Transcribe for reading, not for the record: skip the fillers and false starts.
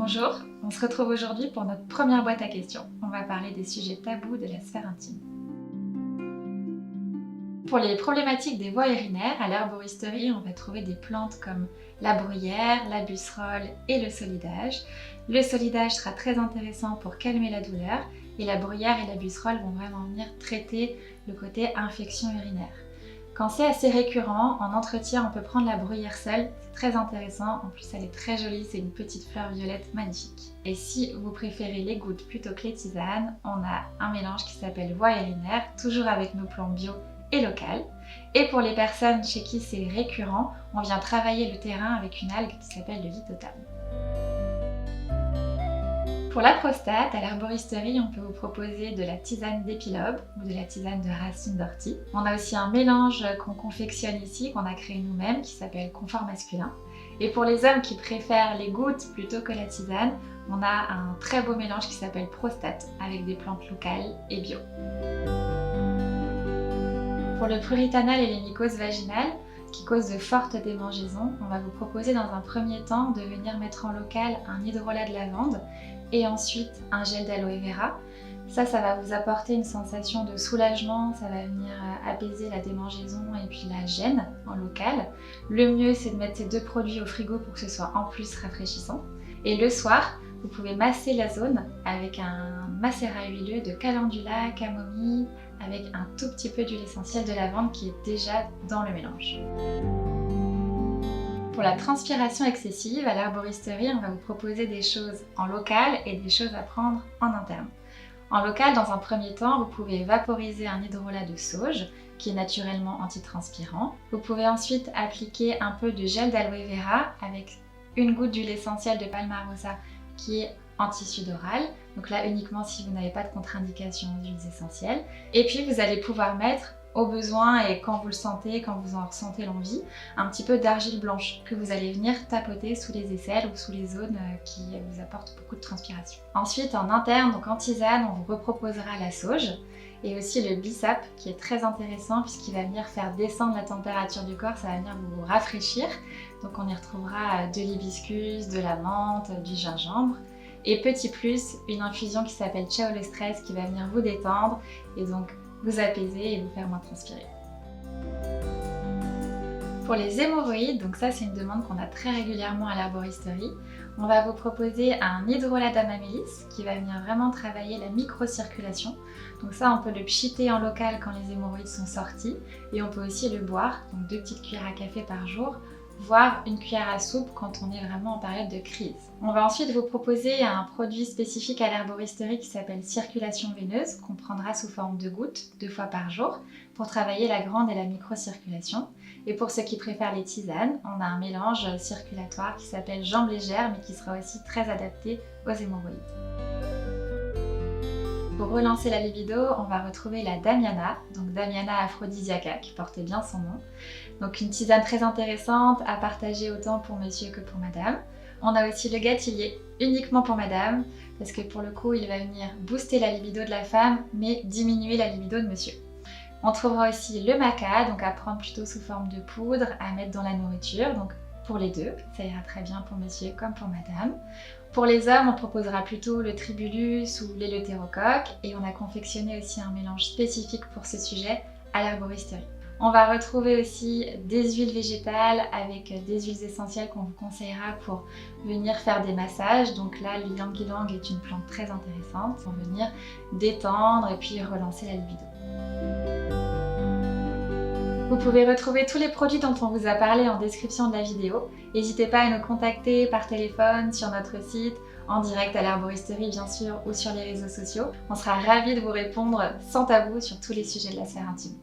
Bonjour, on se retrouve aujourd'hui pour notre première boîte à questions. On va parler des sujets tabous de la sphère intime. Pour les problématiques des voies urinaires, à l'herboristerie, on va trouver des plantes comme la bruyère, la busserolle et le solidage. Le solidage sera très intéressant pour calmer la douleur et la bruyère et la busserolle vont vraiment venir traiter le côté infection urinaire. Quand c'est assez récurrent, en entretien, on peut prendre la bruyère seule, c'est très intéressant, en plus elle est très jolie, c'est une petite fleur violette magnifique. Et si vous préférez les gouttes plutôt que les tisanes, on a un mélange qui s'appelle voie urinaire, toujours avec nos plantes bio et locales. Et pour les personnes chez qui c'est récurrent, on vient travailler le terrain avec une algue qui s'appelle le lithotam. Pour la prostate, à l'herboristerie, on peut vous proposer de la tisane d'épilobe ou de la tisane de racine d'ortie. On a aussi un mélange qu'on confectionne ici, qu'on a créé nous-mêmes, qui s'appelle Confort Masculin. Et pour les hommes qui préfèrent les gouttes plutôt que la tisane, on a un très beau mélange qui s'appelle Prostate, avec des plantes locales et bio. Pour le pruritanal et les mycoses vaginales, qui causent de fortes démangeaisons, on va vous proposer dans un premier temps de venir mettre en local un hydrolat de lavande et ensuite un gel d'aloe vera. Ça va vous apporter une sensation de soulagement, ça va venir apaiser la démangeaison et puis la gêne en local. Le mieux, c'est de mettre ces deux produits au frigo pour que ce soit en plus rafraîchissant. Et le soir, vous pouvez masser la zone avec un macérat huileux de calendula, camomille, avec un tout petit peu d'huile essentielle de lavande qui est déjà dans le mélange. Pour la transpiration excessive, à l'herboristerie, on va vous proposer des choses en local et des choses à prendre en interne. En local, dans un premier temps, vous pouvez vaporiser un hydrolat de sauge qui est naturellement antitranspirant. Vous pouvez ensuite appliquer un peu de gel d'aloe vera avec une goutte d'huile essentielle de palmarosa qui est anti-sudorale. Donc là, uniquement si vous n'avez pas de contre-indication aux huiles essentielles. Et puis, vous allez pouvoir mettre au besoin et quand vous le sentez, quand vous en ressentez l'envie, un petit peu d'argile blanche que vous allez venir tapoter sous les aisselles ou sous les zones qui vous apportent beaucoup de transpiration. Ensuite, en interne, donc en tisane, on vous reproposera la sauge et aussi le bissap qui est très intéressant puisqu'il va venir faire descendre la température du corps, ça va venir vous rafraîchir. Donc on y retrouvera de l'hibiscus, de la menthe, du gingembre. Et petit plus, une infusion qui s'appelle Ciao le stress qui va venir vous détendre et donc vous apaiser et vous faire moins transpirer. Pour les hémorroïdes, donc ça c'est une demande qu'on a très régulièrement à l'herboristerie, on va vous proposer un hydrolat d'amamélis qui va venir vraiment travailler la microcirculation. Donc ça on peut le pchiter en local quand les hémorroïdes sont sortis et on peut aussi le boire, donc 2 petites cuillères à café par jour, voire une cuillère à soupe quand on est vraiment en période de crise. On va ensuite vous proposer un produit spécifique à l'herboristerie qui s'appelle Circulation veineuse, qu'on prendra sous forme de gouttes 2 fois par jour pour travailler la grande et la microcirculation. Et pour ceux qui préfèrent les tisanes, on a un mélange circulatoire qui s'appelle Jambes légères mais qui sera aussi très adapté aux hémorroïdes. Pour relancer la libido, on va retrouver la Damiana, donc Damiana aphrodisiaca, qui porte bien son nom. Donc une tisane très intéressante à partager autant pour monsieur que pour madame. On a aussi le gâtillier, uniquement pour madame, parce que pour le coup, il va venir booster la libido de la femme, mais diminuer la libido de monsieur. On trouvera aussi le maca, donc à prendre plutôt sous forme de poudre, à mettre dans la nourriture, donc pour les deux, ça ira très bien pour monsieur comme pour madame. Pour les hommes, on proposera plutôt le tribulus ou l'éleutérocoque et on a confectionné aussi un mélange spécifique pour ce sujet à l'herboristerie. On va retrouver aussi des huiles végétales avec des huiles essentielles qu'on vous conseillera pour venir faire des massages. Donc là, l'ylang-ylang est une plante très intéressante pour venir détendre et puis relancer la libido. Vous pouvez retrouver tous les produits dont on vous a parlé en description de la vidéo. N'hésitez pas à nous contacter par téléphone, sur notre site, en direct à l'herboristerie bien sûr ou sur les réseaux sociaux. On sera ravis de vous répondre sans tabou sur tous les sujets de la sphère intime.